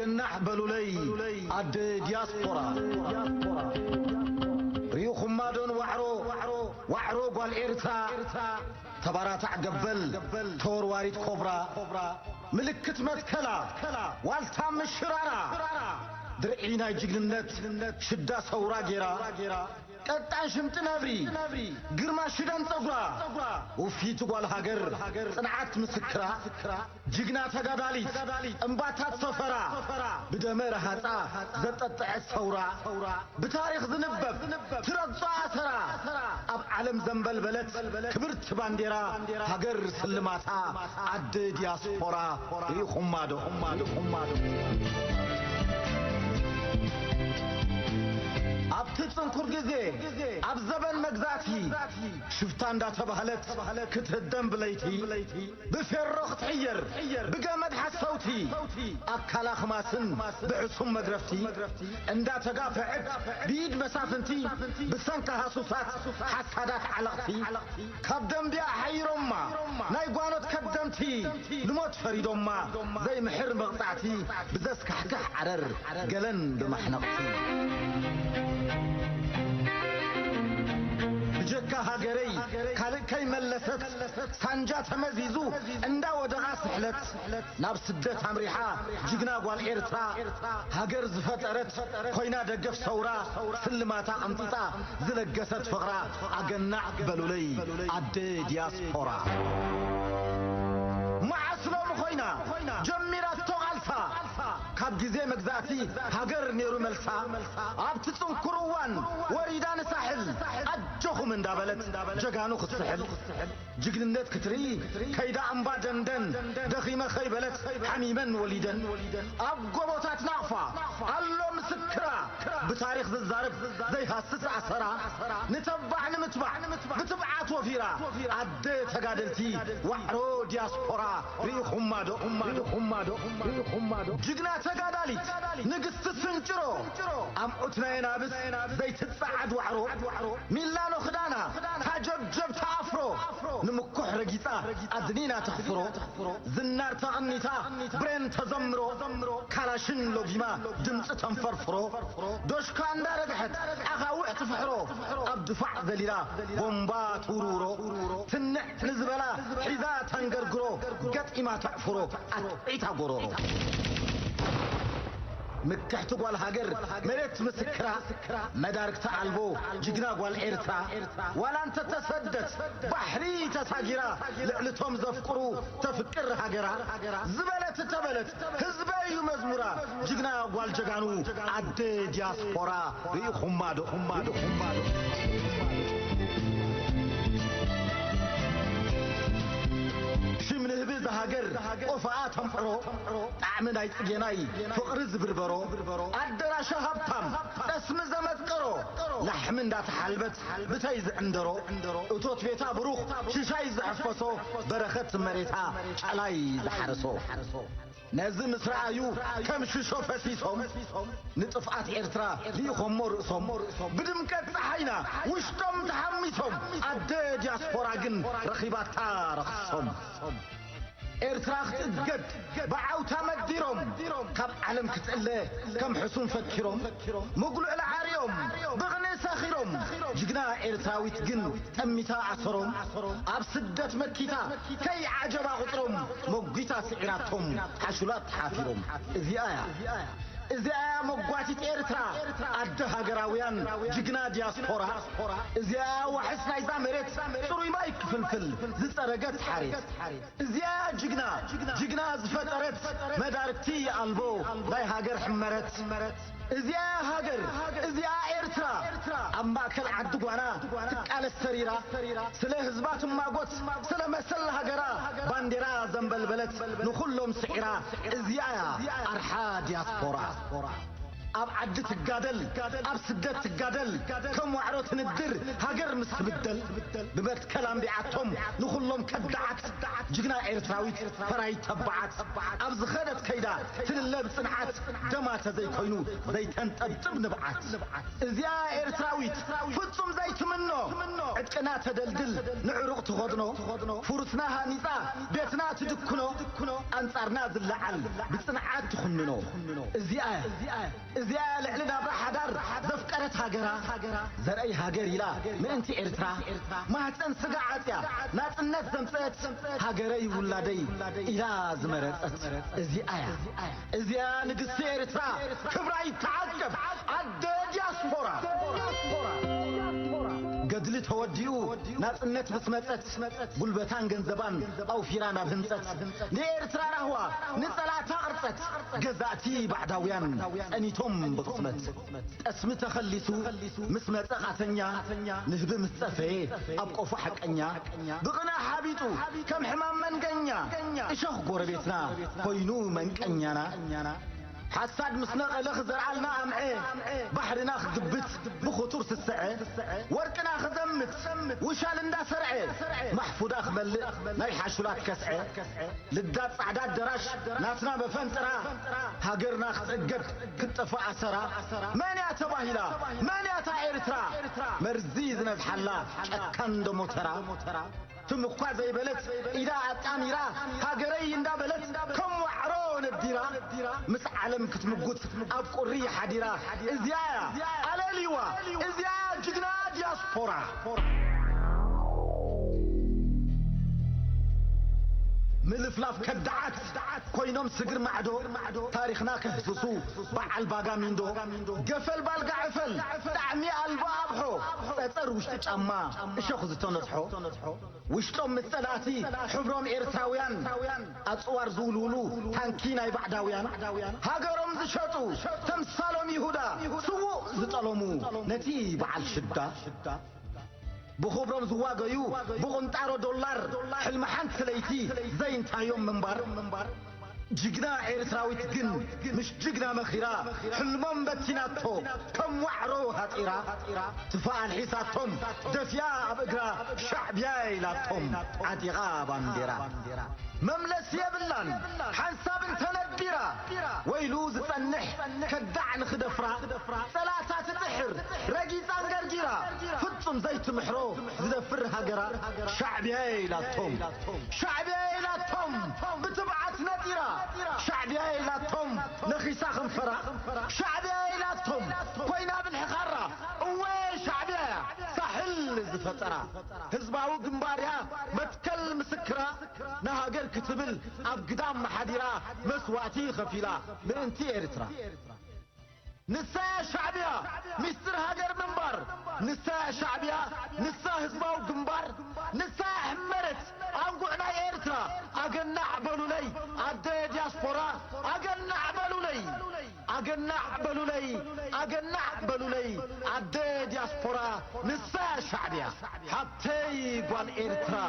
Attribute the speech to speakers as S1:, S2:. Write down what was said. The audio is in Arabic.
S1: أجنح بلولي عد دياسبورا ريوخم مادون وعرو قوال إرتا تبارات عقبل تور واريد كوبرا ملكت متكلا والتام الشرارة درعينا جيجنت شدا سورا جيرا قطع شمت نبري غرما شدان صغرا وفي تقول هاجر صنعت مسكرا جيجنا تغادالي انباتات سفرا بدمر هاصا زططع الثورا بتاريخ زنبب ترصا سرا اب عالم زنبل بلت كبرت بانديرا هاجر سلماتا عد دياسبورا يخمادو أبتسم كرجزي أبزبن مجزاتي شفتان دا تبهلت كتهدم بليتي بفرخ تحير بجمد حسوتي أكلا خماسن بعصم مجرفتي اندا تقافعت بيد مسافنتي بسنكها حسوسات حسادات علقتي كبدم بيا حيرما نايقوانت كبدمتي لموت فريدوما زي محر مقطعتي بزسك حكح عرر قلن بمحنقتي جكا هاجري كاي ملست سانجات مزيزو اندا ودغا سحلت ناب سدت امريحا جيجنا قوال إرترا هاجر زفترت خوينا دقف ثورا سلماتا امطيطا زلقست فقرا اقنع بلولي عد دياسبورا مع سلام خوينا جميرات توغالسا كاب جزي مجزاتي هاجر نيرو ملسا ابتسم كروان وريدان ساحل أجوخو من دابلت جاقانو خصحل جيجنت كتري كيدا أنبا دندن دخيمة خيبلت حميما وليدا أبقوبوتات نعفا اللو مسكرا بتاريخ ذي الزارب زي هاسس عسرا نتبع بتبعات وفيرا عد تقادلتي وحرو دياسبورا ريخم مادو جيجنا تقادالي نقست السنجرو أم أتنين بس زي تتسعد وحرو ميلانو خدانا تجبجب تافرو نمكح رقيتا أدنينا تخفرو زنار تغنيتا برين تزمرو كالاشن لوبيما دمس تنفرفرو دوشكان دارقحت أغاوح تفحرو أبدفع ذليلا بومبا تورورو تنع نزبلا حذا تنقرقرو قد إما تعفرو أتعيتا قرورو مكحت قوال هاجر مريت مسكرا مدارك تعلبو جيجنا قوال إرتا ولا انت تسدت بحري تساجرا لعلتهم زفقرو تفكر هاجرا زبلت تبلت هزبايو مزمورا جيجنا قوال جاقانو عد دياسبورا ريو خمادو شمن هبز هاجر وفاءات همفرو تعمل هاي تجيناي فقرز بربرو أدرا شهبتم اسم زمت قرو لحمن دات حلبت بتايز عندرو وتوت بيتا بروخ ششايز عفصو برخت مريتا شالايز حرسو نازم اسرائيو كم ششو فسيسهم نطفعات إرترا ليخم مرقصهم بدمكت صحينا وشتم تحميسهم عد دياسبورا جن رخيبات تارخصهم إرتراخت قد بعوتا مديرهم كم علم كتقله كم حسون فكرهم مقلو إلى عاريهم بغني ساخرهم جقنا إرتراويت جن تميتا عصرهم أب سدت مكيتا كي عجبا غطرهم مقيتا سعراتهم حشولات حافرهم إذي آية إذا مقواتي إرترا أدها قراويان جيجنا دياسبورا إذا وحسنا إذا مريت سروي مايك فلفل زي سرقت حارس إذا جيجنا زفترت مداركتي ألبو باي هاجر حمرت إذا هاجر إذا إرترا أما كل عدقوانا تقال السريرة سله هزبات ما قوت سله مسل هاجرا بانديرا زنبل بلت نخلهم سعرا إذا أرحا دياسبورا أب عدت الجادل أب سدت الجادل كم وعروت ندر هاجر مستبدل بمرت كلام بيعتهم نخلهم كدعت جقنا إيرتراويت فراي تبعت أب زخدت كيدا تللب صنعت دمات زي كوينو زي تنتبتب نبعت إزيا إيرتراويت فتم زي تمنو عدكنا تدلدل نعرق تغضنو فرسناها نزا بيتنا تدكنو أنصارنا زلعل بصنعات تخننو إزيا لعلنا بحدر زفكرت هاجرا زرأي هاجر إلا من أنت إرترا ما تنسق عاتيا ناس الناس زمسات هاجري ولادي إلا زمرت إزيا نقصي إرترا كبراي تعقب عد دياسبورا قدلي توديو ناس النت بسمتت بلبتان جنزبان أو فيرانا بهنست لإرترا رهوا نسلاتا أرست جزاتي بعداويان أنيتم بقسمت اسمت خليسو مسمت أغاتنيا نهب مستفي أبقى فحك أنيا بغنا حابيتو كم حمام من قنيا إشاق قربيتنا قينو من قنيانا حساد مسنق لخزر علنا أمعي بحرنا خدبت بخطور السعي وركنا خزمت وشال اندا سرعي محفوظ أخبل ما يحاشولات كسعي للدات عداد دراش ناسنا بفنترا هاقرنا خزقد كتفا أسرا من ياتا باهلا من ياتا إيرترا مرزيز نزحلا كان دمو ترا تمقوا زي بلد إذا أتاميرا هاقري اندا بلد كم وعرون الديرا مس عالم كتمقوت أبقوا الريحة ديرا إزيايا على ليوا إزيايا جدنا دياسبورا ملفلاف كدعات كوينوم سجر معدو تاريخنا كحسسو بعل باقا مندو قفل بالقا عفل دعمي البابحو تتر وشت جاما اشوخ زتو نصحو وشتوم مثلاتي حبروم إرتراويان أتصوار زولولو تانكينا بعداويان هاقروم زشتو تمثالوم يهودا سوو زتالومو نتي بعل شدة بخبرم زواجيو بقنطارو دولار حلم حنت سليتي زي انت يوم منبر جقنا إيرتراويت جن مش جقنا مخيرا حلمهم بتيناتو كم وعرو هاتيرا تفاعل حساتهم دفيا بقرا شعبيا إلاتهم عتيغا بانديرا مملس يبلان حنساب تنديرا ويلوز تنح كدعن خدفرا ثلاثة تحر رقيسان قرقيرا فتم زيت محرو زدفر هقرا شعبيا إلاتهم بتبعت نديرا شعبي إلاتهم نخيسا خنفرا شعبي إلاتهم كوينا بالحقارة وين شعبي ساحل زفترا هزباو قنباريا متكل مسكرا نهاقر كتبل أبقدام محاديرا مسواتي خفيلا من انتي إرترا نساء شعبية مستر هاجر منبر نساء شعبية نساء هزباو قنبار نساء حمرت أنقعنا إيرترا أقنع بلولي أدي دياسبورا أقنع بلولي أدي دياسبورا نساء شعبية حتى يقوان إيرترا